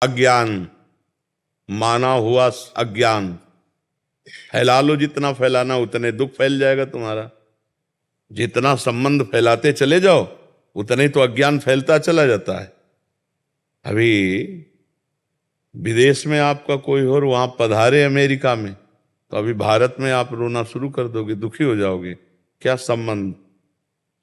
अज्ञान, माना हुआ अज्ञान। फैला लो, जितना फैलाना उतने दुख फैल जाएगा तुम्हारा। जितना संबंध फैलाते चले जाओ उतने ही तो अज्ञान फैलता चला जाता है। अभी विदेश में आपका कोई और वहां पधारे अमेरिका में, तो अभी भारत में आप रोना शुरू कर दोगे, दुखी हो जाओगे। क्या संबंध?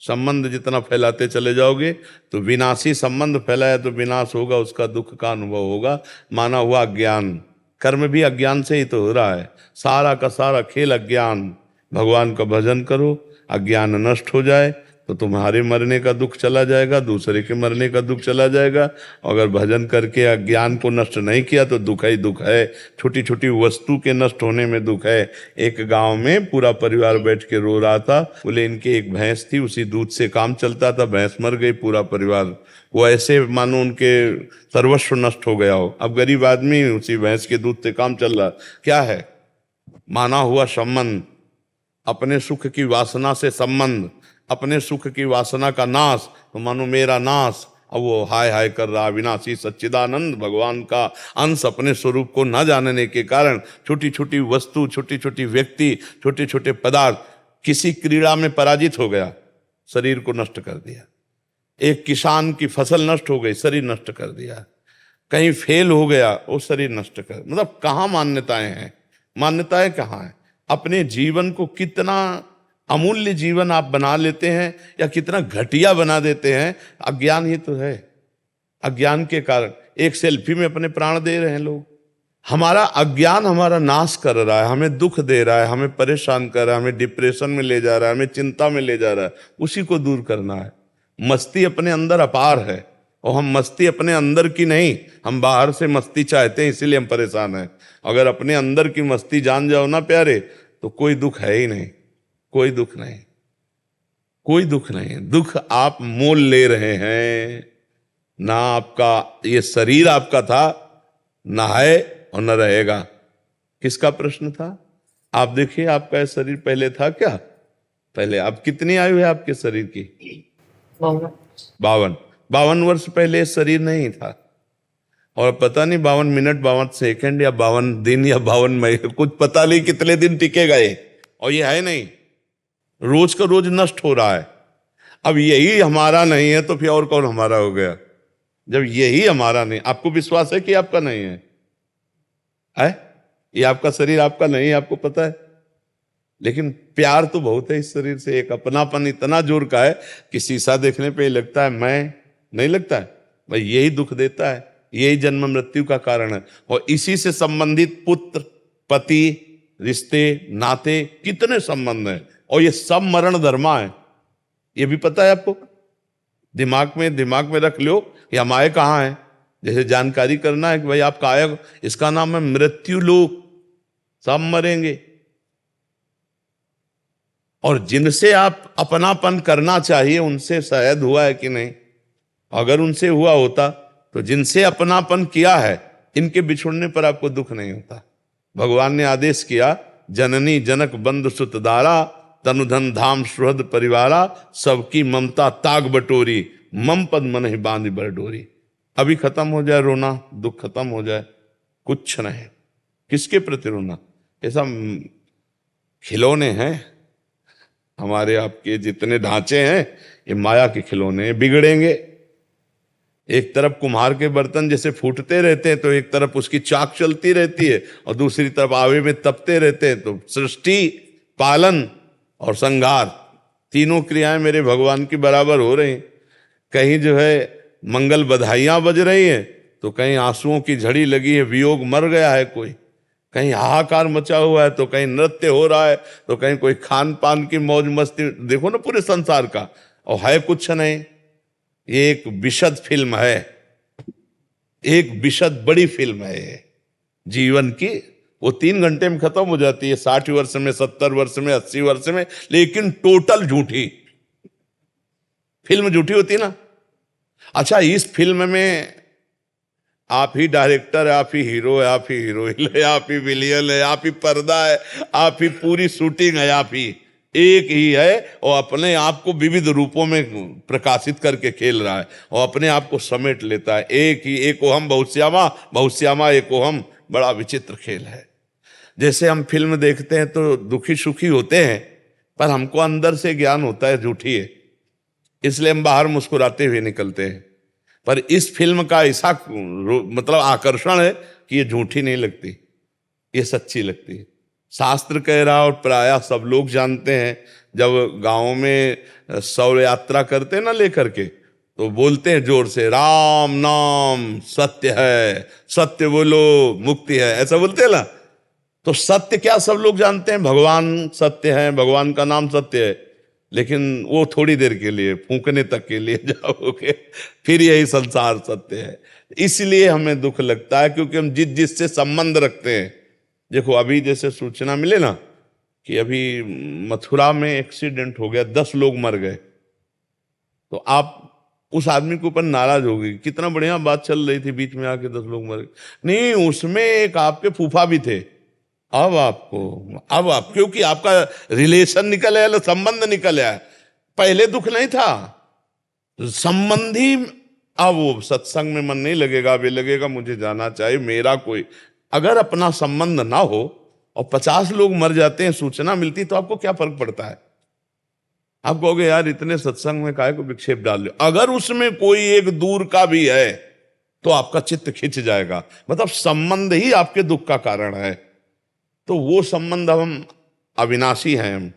संबंध जितना फैलाते चले जाओगे तो विनाशी संबंध फैलाया तो विनाश होगा, उसका दुख का अनुभव होगा। माना हुआ अज्ञान, कर्म भी अज्ञान से ही तो हो रहा है। सारा का सारा खेल अज्ञान। भगवान का भजन करो, अज्ञान नष्ट हो जाए तो तुम्हारे मरने का दुख चला जाएगा, दूसरे के मरने का दुख चला जाएगा। अगर भजन करके अज्ञान को नष्ट नहीं किया तो दुख ही दुख है। छोटी छोटी वस्तु के नष्ट होने में दुख है। एक गांव में पूरा परिवार बैठ के रो रहा था। बोले इनके एक भैंस थी, उसी दूध से काम चलता था, भैंस मर गई, पूरा परिवार वो ऐसे मानो उनके सर्वस्व नष्ट हो गया हो। अब गरीब आदमी उसी भैंस के दूध से काम चल रहा। क्या है? माना हुआ संबंध, अपने सुख की वासना से संबंध, अपने सुख की वासना का नाश, तो मानो मेरा नाश। अब वो हाय हाय कर रहा। विनाशी सच्चिदानंद भगवान का अंश अपने स्वरूप को न जानने के कारण छोटी छोटी वस्तु, छोटी छोटी व्यक्ति, छोटे छोटे पदार्थ, किसी क्रीड़ा में पराजित हो गया, शरीर को नष्ट कर दिया। एक किसान की फसल नष्ट हो गई, शरीर नष्ट कर दिया। कहीं फेल हो गया, वो शरीर नष्ट कर। मतलब कहाँ मान्यताएं हैं? मान्यताएं कहाँ हैं? अपने जीवन को कितना अमूल्य जीवन आप बना लेते हैं या कितना घटिया बना देते हैं, अज्ञान ही तो है। अज्ञान के कारण एक सेल्फी में अपने प्राण दे रहे हैं लोग। हमारा अज्ञान हमारा नाश कर रहा है, हमें दुख दे रहा है, हमें परेशान कर रहा है, हमें डिप्रेशन में ले जा रहा है, हमें चिंता में ले जा रहा है। उसी को दूर करना है। मस्ती अपने अंदर अपार है, और हम मस्ती अपने अंदर की नहीं, हम बाहर से मस्ती चाहते हैं, इसीलिए हम परेशान हैं। अगर अपने अंदर की मस्ती जान जाओ ना प्यारे, तो कोई दुख है ही नहीं। कोई दुख नहीं, कोई दुख नहीं। दुख आप मोल ले रहे हैं ना। आपका ये शरीर आपका था, ना है और न रहेगा। किसका प्रश्न था? आप देखिए, आपका ये शरीर पहले था क्या? पहले आप कितनी आयु है आपके शरीर की? 52। 52 वर्ष पहले ये शरीर नहीं था। और पता नहीं 52 मिनट, 52 सेकंड या 52 दिन या 52 महीने, कुछ पता नहीं कितने दिन टिकेगा ये। और ये है नहीं, रोज का रोज नष्ट हो रहा है। अब यही हमारा नहीं है तो फिर और कौन हमारा हो गया? जब यही हमारा नहीं, आपको विश्वास है कि आपका नहीं है? ये आपका शरीर आपका नहीं है, आपको पता है। लेकिन प्यार तो बहुत है इस शरीर से। एक अपनापन इतना जोर का है कि शीशा देखने पे लगता है मैं, नहीं लगता है भाई। यही दुख देता है, यही जन्म मृत्यु का कारण है। और इसी से संबंधित पुत्र, पति, रिश्ते, नाते, कितने संबंध हैं। और ये सब मरण धर्मा है, ये भी पता है आपको। दिमाग में रख लो कि हम आए कहाँ हैं। जैसे जानकारी करना है कि भाई आपका आए, इसका नाम है मृत्यु लोक। सब मरेंगे। और जिनसे आप अपनापन करना चाहिए उनसे शायद हुआ है कि नहीं। अगर उनसे हुआ होता तो जिनसे अपनापन किया है, इनके बिछुड़ने पर आपको दुख नहीं होता। भगवान ने आदेश किया, जननी जनक बंधु सुत दारा, तनुधन धाम सुहृद परिवारा, सबकी ममता ताग बटोरी, मम पद मन ही बांध बर डोरी। अभी खत्म हो जाए रोना, दुख खत्म हो जाए, कुछ नहीं। किसके प्रति रोना? ऐसा खिलौने हैं हमारे आपके जितने ढांचे हैं, ये माया के खिलौने हैं, बिगड़ेंगे। एक तरफ कुम्हार के बर्तन जैसे फूटते रहते हैं तो एक तरफ उसकी चाक चलती रहती है, और दूसरी तरफ आवे में तपते रहते हैं। तो सृष्टि, पालन और संहार, तीनों क्रियाएं मेरे भगवान की बराबर हो रही। कहीं जो है मंगल बधाइयां बज रही हैं, तो कहीं आंसुओं की झड़ी लगी है, वियोग मर गया है कोई, कहीं हाहाकार मचा हुआ है, तो कहीं नृत्य हो रहा है, तो कहीं कोई खान पान की मौज मस्ती। देखो ना पूरे संसार का, और है कुछ नहीं। ये एक विशद फिल्म है, एक विशद बड़ी फिल्म है जीवन की। वो 3 घंटे में खत्म हो जाती है, 60 वर्ष में, 70 वर्ष में, 80 वर्ष में, लेकिन टोटल झूठी फिल्म। झूठी होती ना। अच्छा, इस फिल्म में आप ही डायरेक्टर है, आप ही हीरो है, आप ही हीरोइन है, आप ही विलियन है, आप ही पर्दा है, आप ही पूरी शूटिंग है, आप ही। एक ही है और अपने आप को विविध रूपों में प्रकाशित करके खेल रहा है और अपने आप को समेट लेता है। एक ही, एको हम बहुश्यामा, बहुश्यामा एको हम। बड़ा विचित्र खेल है। जैसे हम फिल्म देखते हैं तो दुखी सुखी होते हैं, पर हमको अंदर से ज्ञान होता है झूठी है, इसलिए हम बाहर मुस्कुराते हुए निकलते हैं। पर इस फिल्म का ऐसा मतलब आकर्षण है कि ये झूठी नहीं लगती, ये सच्ची लगती है। शास्त्र कह रहा और प्रायः सब लोग जानते हैं, जब गांव में शौर्य यात्रा करते ना लेकर के, तो बोलते हैं जोर से, राम नाम सत्य है, सत्य बोलो मुक्ति है, ऐसा बोलते हैं ना। तो सत्य क्या सब लोग जानते हैं, भगवान सत्य है, भगवान का नाम सत्य है, लेकिन वो थोड़ी देर के लिए, फूंकने तक के लिए जाओगे, फिर यही संसार सत्य है। इसलिए हमें दुख लगता है, क्योंकि हम जिससे संबंध रखते हैं। देखो अभी जैसे सूचना मिले ना कि अभी मथुरा में एक्सीडेंट हो गया, 10 लोग मर गए, तो आप उस आदमी के ऊपर नाराज हो गई, कितना बढ़िया बात चल रही थी, बीच में आके 10 लोग मर गए। नहीं, उसमें एक आपके फूफा भी थे। अब आप क्योंकि आपका रिलेशन निकल आया, संबंध निकल आया, पहले दुख नहीं था। संबंधी, अब वो सत्संग में मन नहीं लगेगा, वे लगेगा मुझे जाना चाहिए, मेरा कोई, अगर अपना संबंध ना हो और 50 लोग मर जाते हैं, सूचना मिलती, तो आपको क्या फर्क पड़ता है? आप कहोगे यार इतने सत्संग में काहे को विक्षेप डाल लो। अगर उसमें कोई एक दूर का भी है तो आपका चित्त खिंच जाएगा, मतलब संबंध ही आपके दुख का कारण है। तो वो संबंध, हम अविनाशी हैं,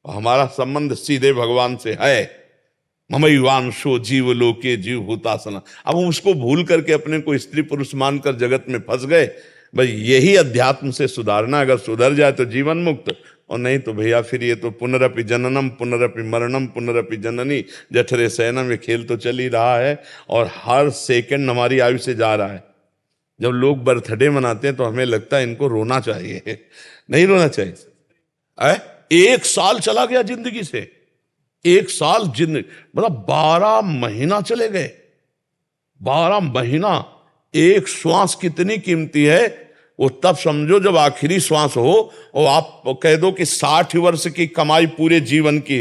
हमारा संबंध सीधे भगवान से है। ममैवांशो जीव लोके जीव भूतासना। अब हम उसको भूल करके अपने को स्त्री पुरुष मानकर जगत में फंस गए। भाई यही अध्यात्म से सुधारना, अगर सुधर जाए तो जीवन मुक्त, और नहीं तो भैया फिर ये तो पुनरपि जननम पुनरपि मरणम पुनरपि जननी जठरे शयनम, ये खेल तो चल ही रहा है और हर सेकंड हमारी आयु से जा रहा है। जब लोग बर्थडे मनाते हैं तो हमें लगता है इनको रोना चाहिए, नहीं रोना चाहिए। 1 साल चला गया जिंदगी से, 1 साल जिंदगी, मतलब 12 महीना चले गए। 12 महीना, एक श्वास कितनी कीमती है वो तब समझो जब आखिरी श्वास हो और आप कह दो कि 60 वर्ष की कमाई पूरे जीवन की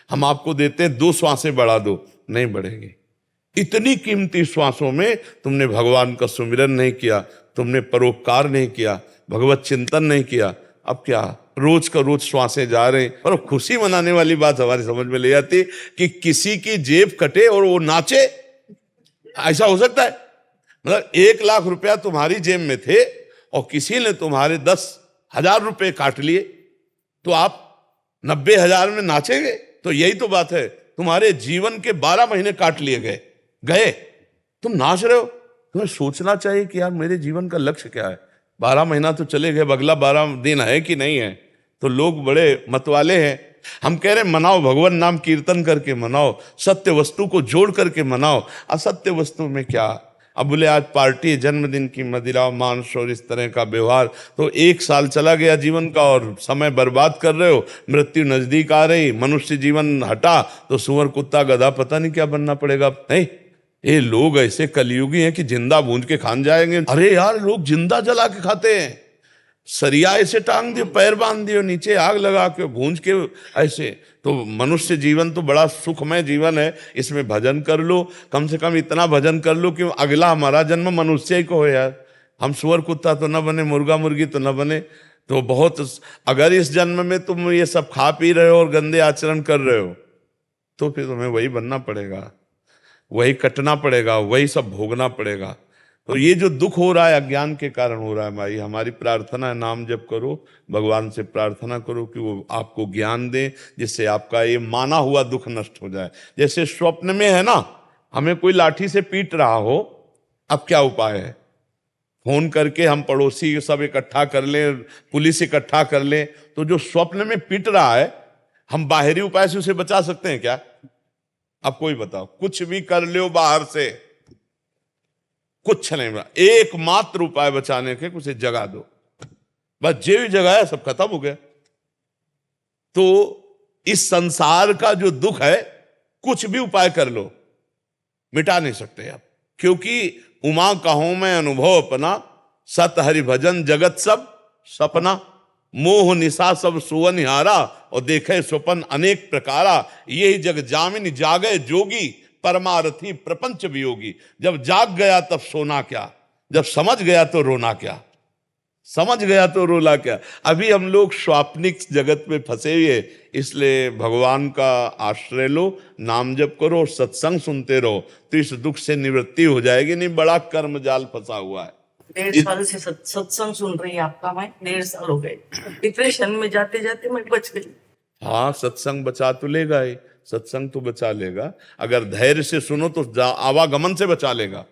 हम आपको देते हैं, 2 श्वासें बढ़ा दो, नहीं बढ़ेगी। इतनी कीमती श्वासों में तुमने भगवान का सुमिरन नहीं किया, तुमने परोपकार नहीं किया, भगवत चिंतन नहीं किया। अब क्या रोज का रोज श्वासें जा रहे हैं। और खुशी मनाने वाली बात हमारी समझ में ले आती कि किसी की जेब कटे और वो नाचे, ऐसा हो सकता है? मतलब 1 लाख रुपया तुम्हारी जेब में थे और किसी ने तुम्हारे 10,000 रुपए काट लिए, तो आप 90,000 में नाचेंगे? तो यही तो बात है, तुम्हारे जीवन के 12 महीने काट लिए गए, तुम नाच रहे हो। तुम्हें सोचना चाहिए कि यार मेरे जीवन का लक्ष्य क्या है। 12 महीना तो चले गए, अगला 12 दिन है कि नहीं है? तो लोग बड़े मतवाले हैं। हम कह रहे मनाओ, भगवान नाम कीर्तन करके मनाओ, सत्य वस्तु को जोड़ करके मनाओ। असत्य वस्तु में क्या? अब बोले आज पार्टी, जन्मदिन की मदिरा मांस और इस तरह का व्यवहार, तो 1 साल चला गया जीवन का और समय बर्बाद कर रहे हो। मृत्यु नजदीक आ रही, मनुष्य जीवन हटा तो सुअर कुत्ता गधा पता नहीं क्या बनना पड़ेगा। नहीं, ये लोग ऐसे कलयुगी हैं कि जिंदा भूंज के खान जाएंगे। अरे यार लोग जिंदा जला के खाते हैं, सरिया ऐसे टांग दियो, पैर बांध दियो, नीचे आग लगा के भूंज के ऐसे। तो मनुष्य जीवन तो बड़ा सुखमय जीवन है, इसमें भजन कर लो, कम से कम इतना भजन कर लो कि अगला हमारा जन्म मनुष्य ही को हो यार। हम सुअर कुत्ता तो न बने, मुर्गा मुर्गी तो न बने। तो बहुत, अगर इस जन्म में तुम ये सब खा पी रहे हो और गंदे आचरण कर रहे हो तो फिर तुम्हें वही बनना पड़ेगा, वही कटना पड़ेगा, वही सब भोगना पड़ेगा। तो ये जो दुख हो रहा है अज्ञान के कारण हो रहा है भाई। हमारी प्रार्थना है, नाम जप करो, भगवान से प्रार्थना करो कि वो आपको ज्ञान दे, जिससे आपका ये माना हुआ दुख नष्ट हो जाए। जैसे स्वप्न में है ना, हमें कोई लाठी से पीट रहा हो, अब क्या उपाय है? फोन करके हम पड़ोसी सब इकट्ठा कर लें, पुलिस इकट्ठा कर लें। तो जो स्वप्न में पीट रहा है, हम बाहरी उपाय से उसे बचा सकते हैं क्या? अब कोई बताओ, कुछ भी कर लो बाहर से, कुछ नहीं। एकमात्र उपाय बचाने के, उसे जगा दो, बस जे भी जगाया सब खत्म हो गया। तो इस संसार का जो दुख है, कुछ भी उपाय कर लो, मिटा नहीं सकते आप। क्योंकि उमा कहूं मैं अनुभव अपना, सत हरि भजन जगत सब सपना। मोह निशा सब सुवन हारा, और देखे स्वपन अनेक प्रकारा। यही जग जामिन जागे जोगी, परमारथी प्रपंच वियोगी। जब जाग गया तब सोना क्या, जब समझ गया तो रोना क्या, समझ गया तो रोना क्या। अभी हम लोग स्वाप्निक जगत में फंसे हुए, इसलिए भगवान का आश्रय लो, नाम जप करो, सत्संग सुनते रहो, तो इस दुख से निवृत्ति हो जाएगी। नहीं बड़ा कर्म जाल फंसा हुआ है। 1.5 साल से सत्संग सुन रही है आपका, मैं 1.5 साल हो गए। डिप्रेशन में जाते जाते मैं बच गई। हाँ, सत्संग बचा तो लेगा ही, सत्संग तो बचा लेगा। अगर धैर्य से सुनो तो आवागमन से बचा लेगा।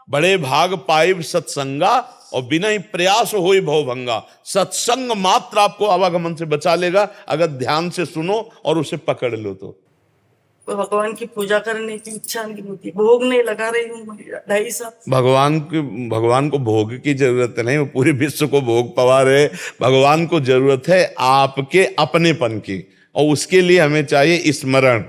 बड़े भाग पाइब सत्संगा, और बिना ही प्रयास होई भवभंगा। सत्संग मात्र आपको आवागमन से बचा लेगा, अगर ध्यान से सुनो और उसे पकड़ लो तो। भगवान की पूजा करने की इच्छा नहीं होती, भोग नहीं लगा रही हूँ 2.5 साल। भगवान को भोग की जरूरत नहीं, वो पूरे विश्व को भोग पवा रहे। भगवान को जरूरत है आपके अपनेपन की, और उसके लिए हमें चाहिए स्मरण,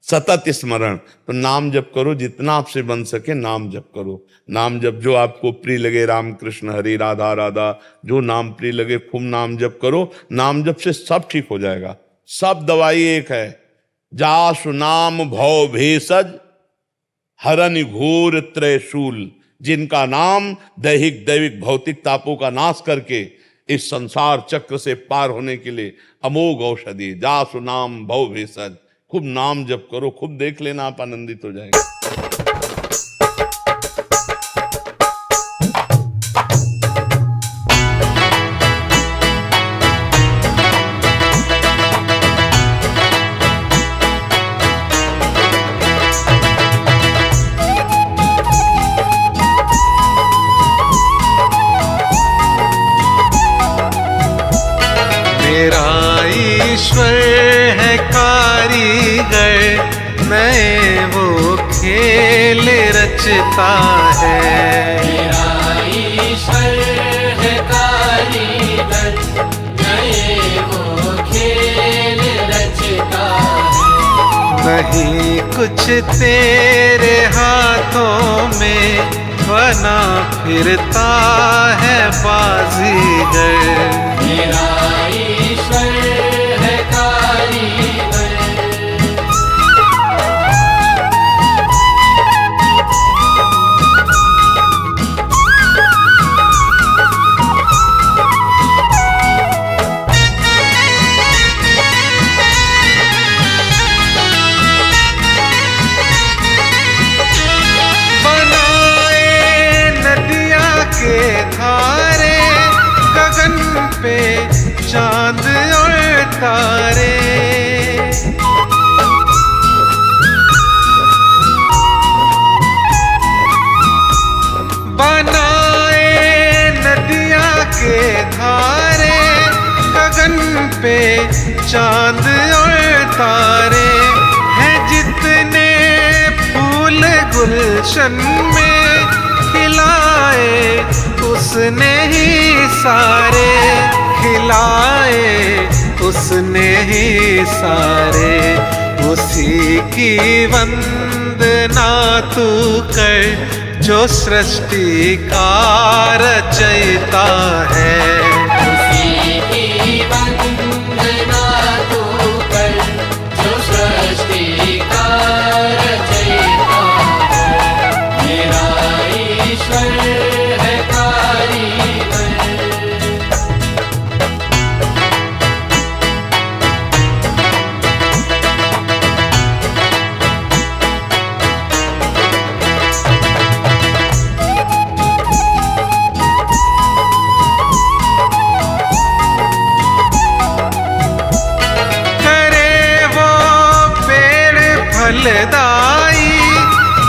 सतत स्मरण। तो नाम जप करो, जितना आपसे बन सके नाम जप करो। नाम जप जो आपको प्रिय लगे, राम कृष्ण हरि राधा राधा, जो नाम प्रिय लगे खूब नाम जप करो। नाम जप से सब ठीक हो जाएगा, सब दवाई एक है। जासु नाम भव भेषज, हरनि घोर त्रयशूल। जिनका नाम दैहिक दैविक भौतिक तापों का नाश करके इस संसार चक्र से पार होने के लिए अमोघ औषधि। जासु नाम भव भेषज, खूब नाम जप करो, खूब देख लेना आप आनंदित हो जाएंगे। मेरा ईश्वर है कारीगर, नए वो खेल रचता है। मेरा ईश्वर है कारीगर, नए वो खेल रचता है। नहीं कुछ तेरे हाथों में बना फिरता है बाजीगर। मेरा ईश्वर है कारीगर। धारे गगन पे चांद और तारे, बनाए नदिया के धारे, गगन पे चांद और तारे। हैं जितने फूल गुलशन में खिलाए, उसने ही सारे खिलाए, उसने ही सारे। उसी की वंदना तू कर, जो सृष्टि का रचयिता है। उसी की वंदना तू कर, जो सृष्टि का रचयिता है। मेरा ईश्वर है कारीगर। करे वो पेड़ फलदाई,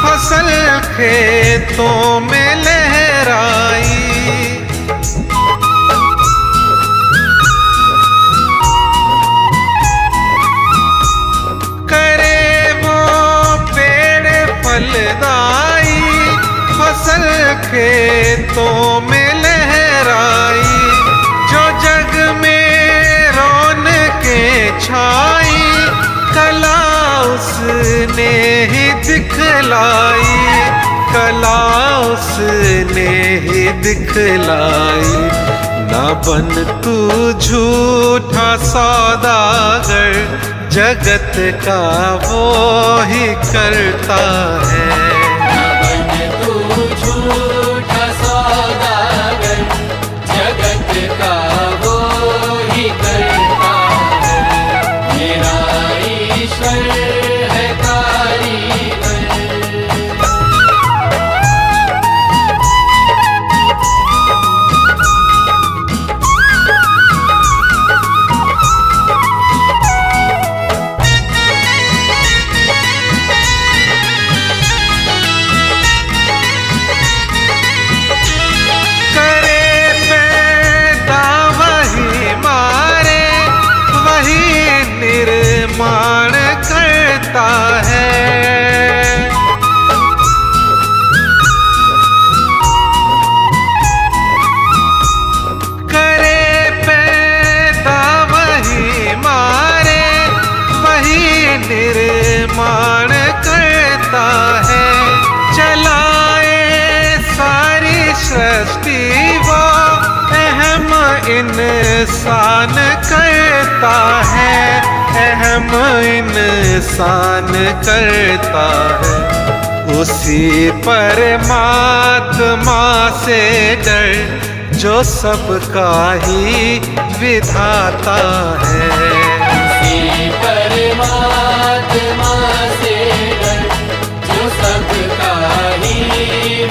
फसल खेतों में लहराई। करे वो पेड़ फलदाई, फसल खेतों में लहराई। जो जग में रौनकें छाई, कला उसने ही दिखलाई, कला उसने ही दिखलाई। ना बन तू झूठा सौदागर, जगत का वो ही करता है। न बन तू झूठा सौदागर, जगत का वो ही करता है। मेरा ईश्वर है कारीगर। निर्माण करता है। करे पैदा वही मारे, वही निर्माण करता है। चलाए सारी सृष्टि वो अहम इंसान करता है, अहम इंसान करता है। उसी परमात्मा से डर जो सबका ही विधाता है। उसी परमात्मा से डर जो सबका ही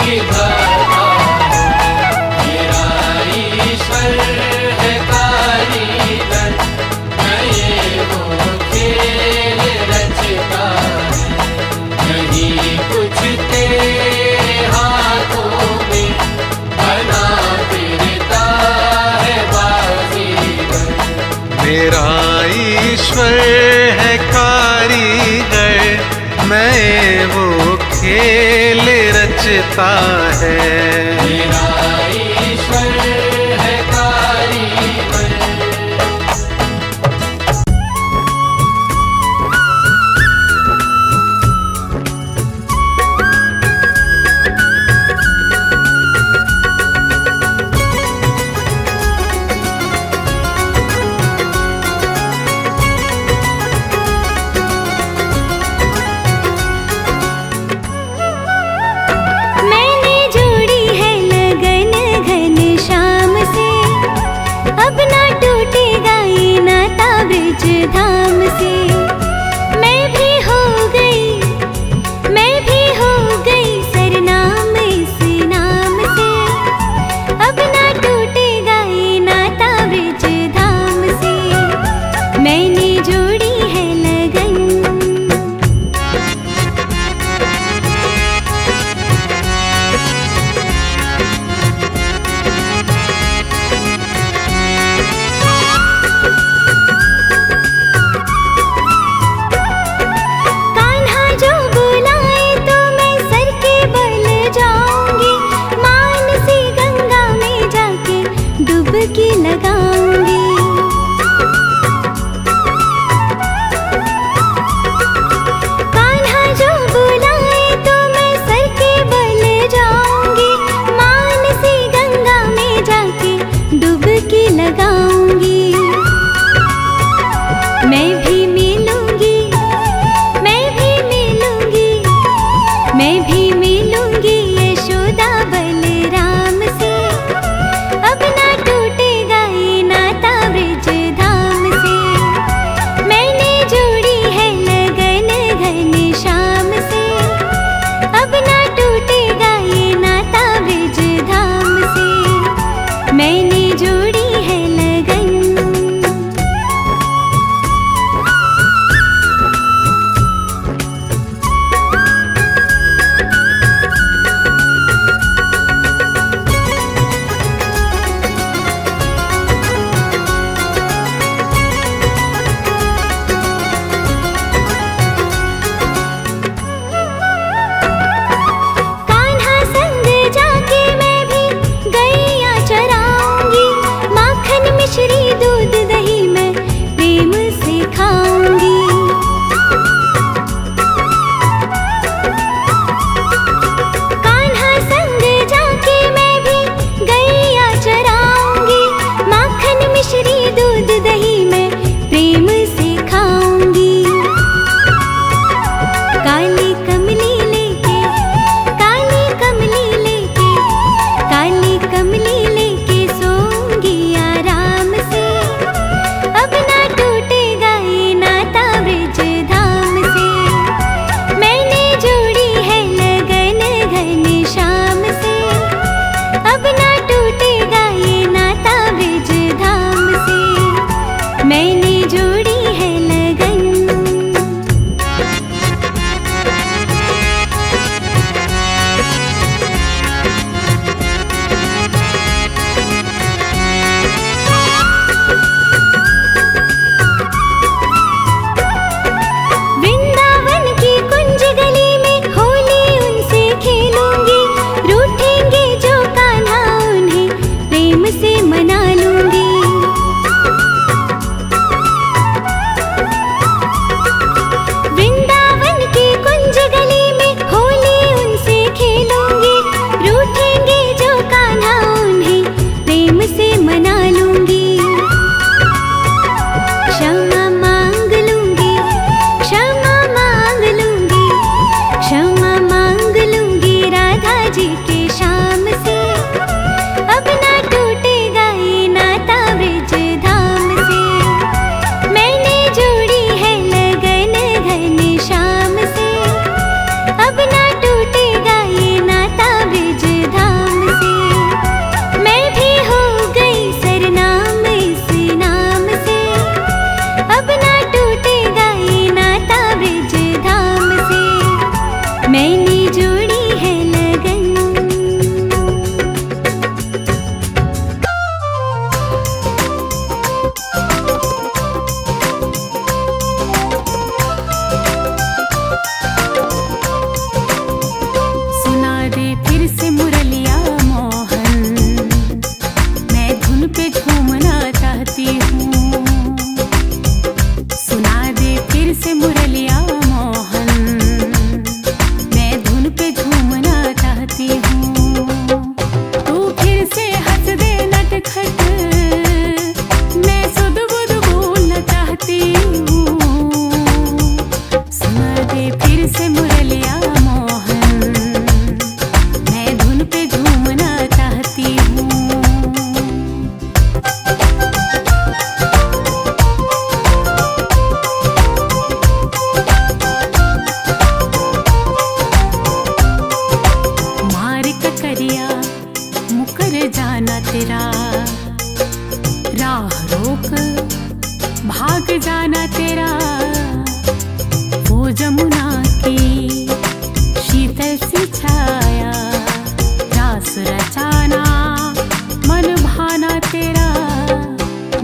विधाता है। मेरा ईश्वर है कारीगर, नए वो खेल रचता है। नहीं कुछ तेरे हाथों में बना फिरता है बाजीगर। मेरा ईश्वर है कारीगर, नए वो खेल रचता है। मेरा ईश्वर है कारीगर। मैंने जोड़ी है लगन घनश्याम से, अब ना टूटेगा ये नाता ब्रज धाम से। मैं भी हो गई सरनाम इस नाम से, अब ना टूटेगा ये नाता ब्रज धाम से। मैंने जोड़ी है लगन। कान्हा जो बुलाए तो मैं सर के बल जाऊंगी, मानसी गंगा में जाके डुबकी लगाऊंगी। कान्हा जो बुलाए तो मैं सर के बल जाऊंगी, मानसी गंगा में जाके डुबकी लगाऊंगी। मैं भी मिलूंगी, मैं भी मिलूंगी, मैं भी मिलूंगी यशोदा बलराम से। अब ना टूटेगा ये नाता ब्रज धाम से। मैंने जोड़ी है लगन घनश्याम से, अब ना टूटेगा ये नाता ब्रज धाम से। मैंने जोड़ी है लगन। कान्हा संग जाके मैं भी गैया चराऊंगी, तेरा, राह रोक भाग जाना तेरा। वो जमुना की शीतल सी छाया, रास रचाना मन भाना तेरा।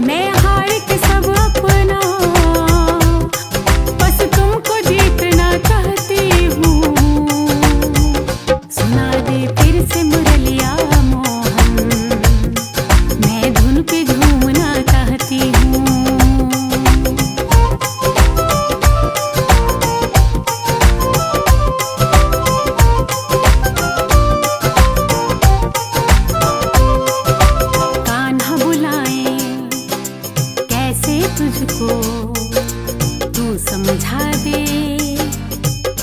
मैं हार के सब अपना, बस तुमको जीतना चाहती हूँ। सुना दे फिर से मुरलिया मोहन, मैं धुन पे झूमना चाहती हूँ। कान्हा बुलाए कैसे तुझको, तू समझा दे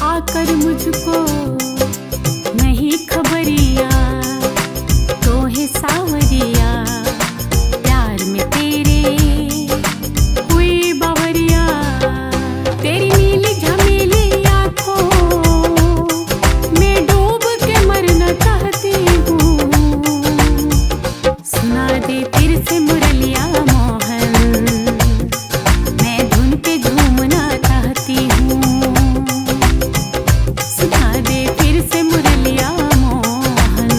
आकर मुझको। नहीं खबरिया तो है सावरिया, प्यार में तेरे हुई बावरिया। तेरी नीली झमेली आँखों में डूब के मरना चाहती हूँ। सुना दे फिर से मुरलिया मोहन, मैं धुन पे झूमना चाहती हूँ। सुना दे फिर से मुरलिया मोहन,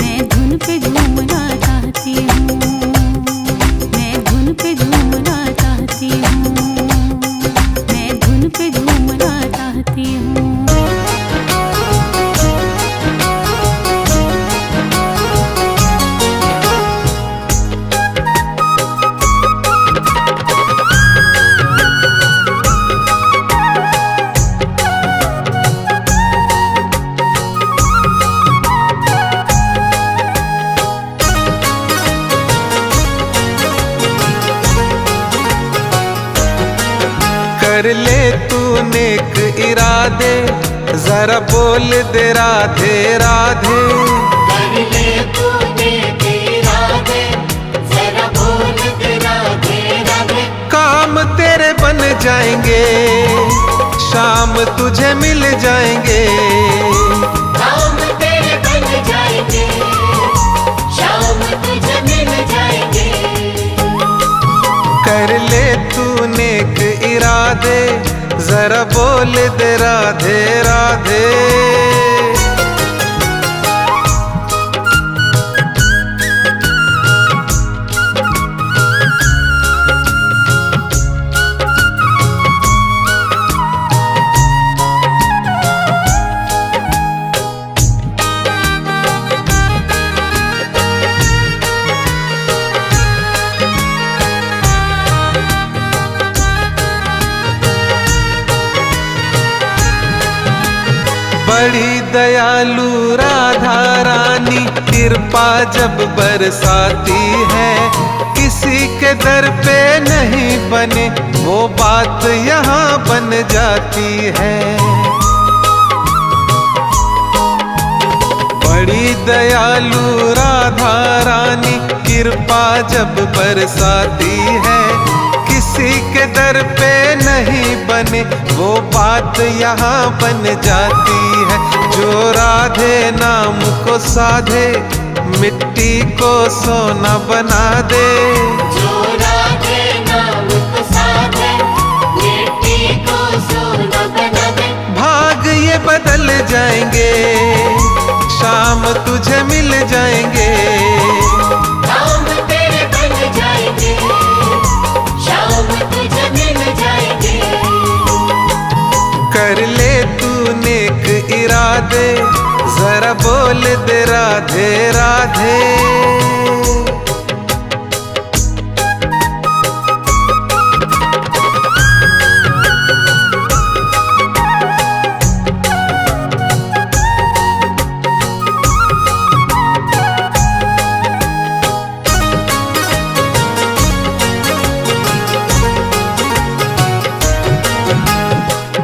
मैं धुन पे झूमना चाहती हूँ। मैं धुन पे झूमना चाहती हूँ। मैं धुन पे झूमना चाहती हूँ। कर ले तू नेक इरादे, जरा बोल दे राधे राधे। कर ले तूने इरादे, जरा बोल दे राधे राधे। काम तेरे बन जाएंगे, शाम तुझे मिल जाएंगे। काम तेरे बन जाएंगे, शाम तुझे मिल जाएंगे। कर ले तू नेक इरादे, जरा बोल दे राधे राधे। बड़ी दयालु राधा रानी, कृपा जब बरसाती है। किसी के दर पे नहीं बने, वो बात यहाँ बन जाती है। बड़ी दयालु राधा रानी, कृपा जब बरसाती है। किसी के दर पे नहीं बने, वो बात यहाँ बन जाती है। जो राधे नाम को साधे, मिट्टी को सोना बना दे। जो राधे नाम को साधे, मिट्टी को सोना बना दे। भाग ये बदल जाएंगे, शाम तुझे मिल जाएंगे। काम तेरे बन जाएंगे, शाम तुझे मिल जाएंगे। कर ले तू नेक इरादे, जरा बोल दे राधे राधे।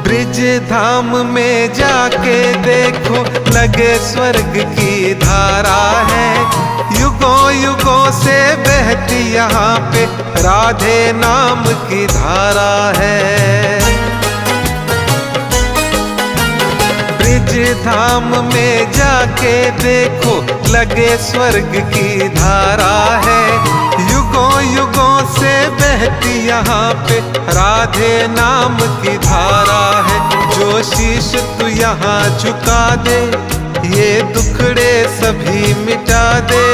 ब्रिज धाम में जाके देखो, लगे स्वर्ग की धारा है। युगों युगों से बहती यहाँ पे राधे नाम की धारा है। ब्रिज धाम में जाके देखो, लगे स्वर्ग की धारा है। युगों युगों से बहती यहाँ पे राधे नाम की धारा है। जो शीश तू यहाँ झुका दे, ये दुखड़े सभी मिटा दे।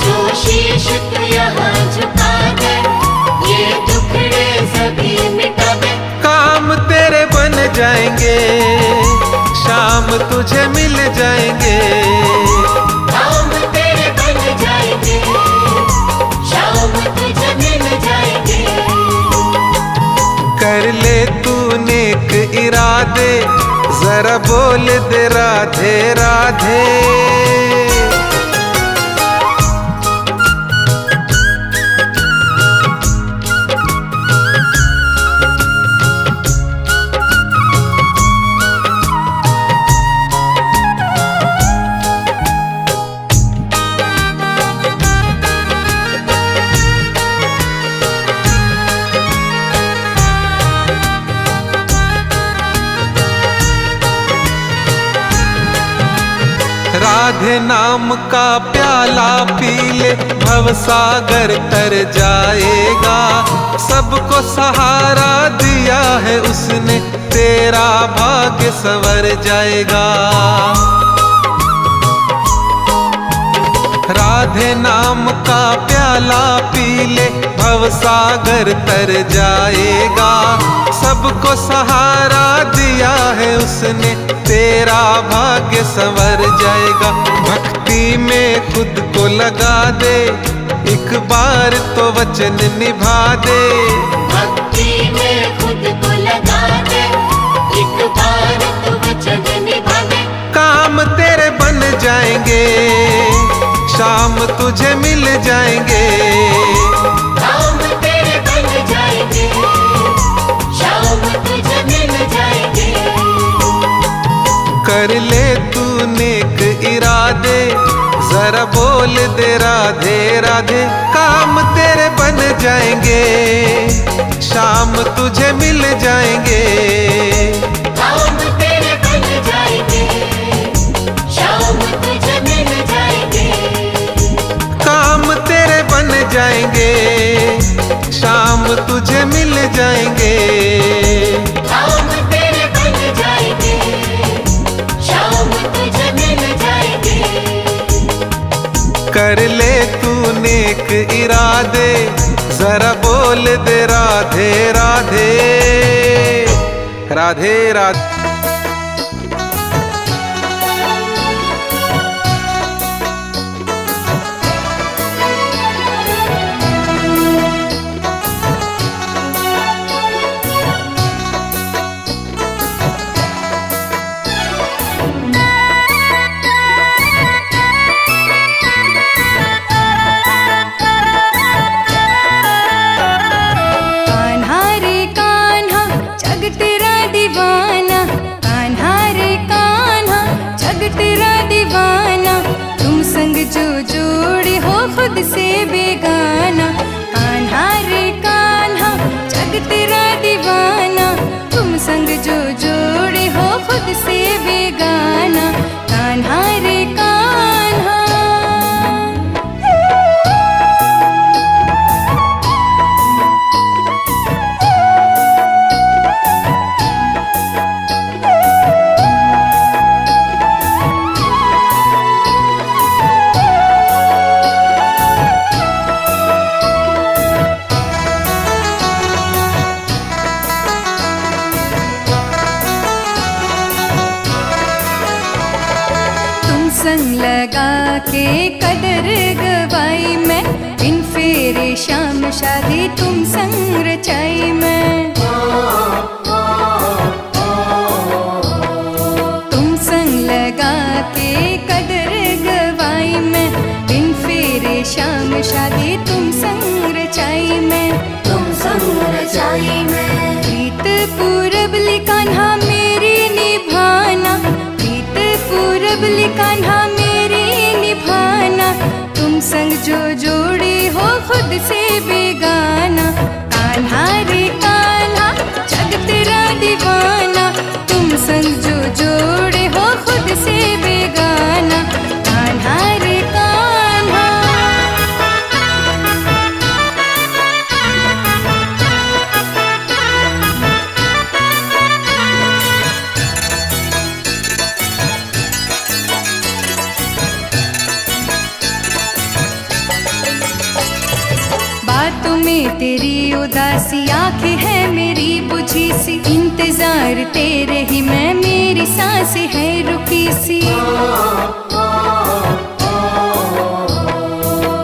जो शीश तू यहाँ झुका दे, ये दुखड़े सभी मिटा दे। काम तेरे बन जाएंगे, शाम तुझे मिल जाएंगे। काम तेरे बन जाएंगे, शाम तुझे मिल जाएंगे। कर ले तू नेक इरादे, जरा बोल दे राधे राधे। राधे नाम का प्याला पी ले, भवसागर तर जाएगा। सबको सहारा दिया है उसने, तेरा भाग्य संवर जाएगा। राधे नाम का प्याला पी ले, भवसागर तर जाएगा। सबको सहारा दिया है उसने, तेरा भाग्य संवर जाएगा। भक्ति में खुद को लगा दे, एक बार तो वचन निभा दे। भक्ति में खुद को लगा दे, एक बार तो वचन निभा दे। काम तेरे बन जाएंगे, शाम तुझे मिल जाएंगे। काम तेरे बन जाएंगे, शाम तुझे मिल जाएंगे। कर ले तू नेक इरादे, जरा बोल दे राधे राधे। काम तेरे बन जाएंगे, शाम तुझे मिल जाएंगे। काम तेरे बन जाएंगे, शाम तुझे मिल जाएंगे। काम तेरे बन जाएंगे, शाम तुझे मिल जाएंगे। काम तेरे बन जाएंगे, शाम तुझे मिल जाएंगे। कर ले तू नेक इरादे, जरा बोल दे राधे राधे राधे राधे। कान्हा रे कान्हा जग तेरा दीवाना, कान्हा रे कान्हा जग तेरा दीवाना। तुम संग जो जोड़े हो खुद से बेगाना। कान्हा रे कान्हा जग तेरा दीवाना, तुम संग जो जोड़े हो खुद से बेगाना। कान्हा रे कान्हा। संग लगा के कदर गवाई मैं, इन फेरे शाम शादी तुम संग रचाई मैं। तुम संग लगा के कदर गवाई मैं, इन फेरे शाम शादी तुम संग रचाई मैं। तुम संग रचाई मैं। प्रीत पूरब कान्हा मेरी निभाना, प्रीत पूरब कान्हा मेरी निभाना। तुम संग जो जोड़े हो खुद से बेगाना। कान्हा रे कान्हा जग तेरा दीवाना, तुम संग जो जोड़े हो खुद से बेगाना, कान्हा रे कान्हा। बातों में तेरी उदासी, आंखें है मेरी बुझी सी, इंतजार तेरे ही मैं, मेरी सांसें है रुकी सी।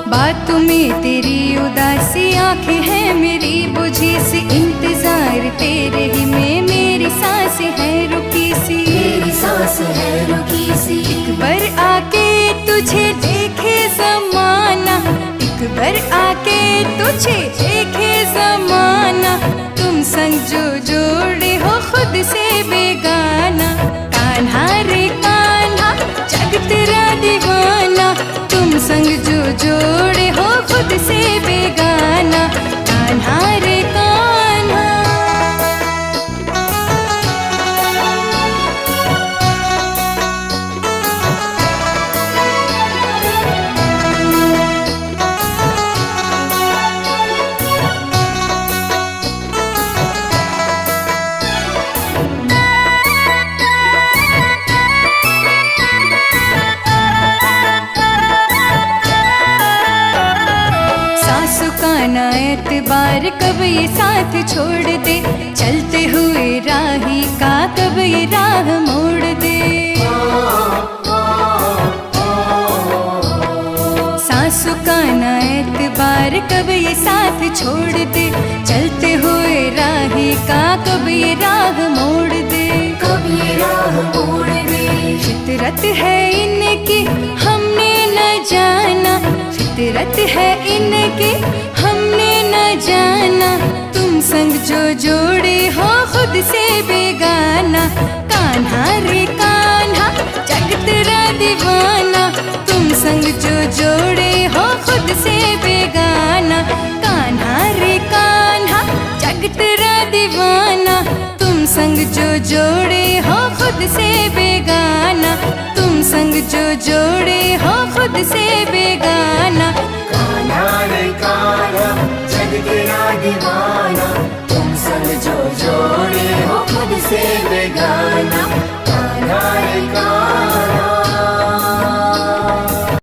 बातों में तेरी उदासी, आंखें है मेरी बुझी सी, इंतजार तेरे ही मैं, मेरी सांसें है रुकी सी, मेरी सांस है रुकी सी। एक बार आके तुझे देखे ज़माना, एक बार आके तुझे देखे ज़माना, तुम संग जो जोड़े हो खुद से बेगाना, कान्हा रे कान्हा जग तेरा दीवाना, तुम संग जो जोड़े हो खुद से बेगाना, कान्हा रे कान्हा। सासु का ना एतबार, कब ये साथ छोड़ दे, चलते हुए राही का कब ये राह मोड़ दे। सासु का ना एतबार, कब ये साथ छोड़ दे, चलते हुए राही का कब ये राह मोड़ दे, कब ये राह मोड़ दे। फितरत है इनकी हमने न जाना, फितरत है इनकी हमने न जाना, तुम संग जो जोड़े हो खुद से बेगाना, कान्हा रे कान्हा जग तेरा दीवाना, तुम संग जो जोड़े हो खुद से बेगाना, कान्हा रे कान्हा जग तेरा दीवाना, तुम संग जो जोड़े हो खुद से बेगाना।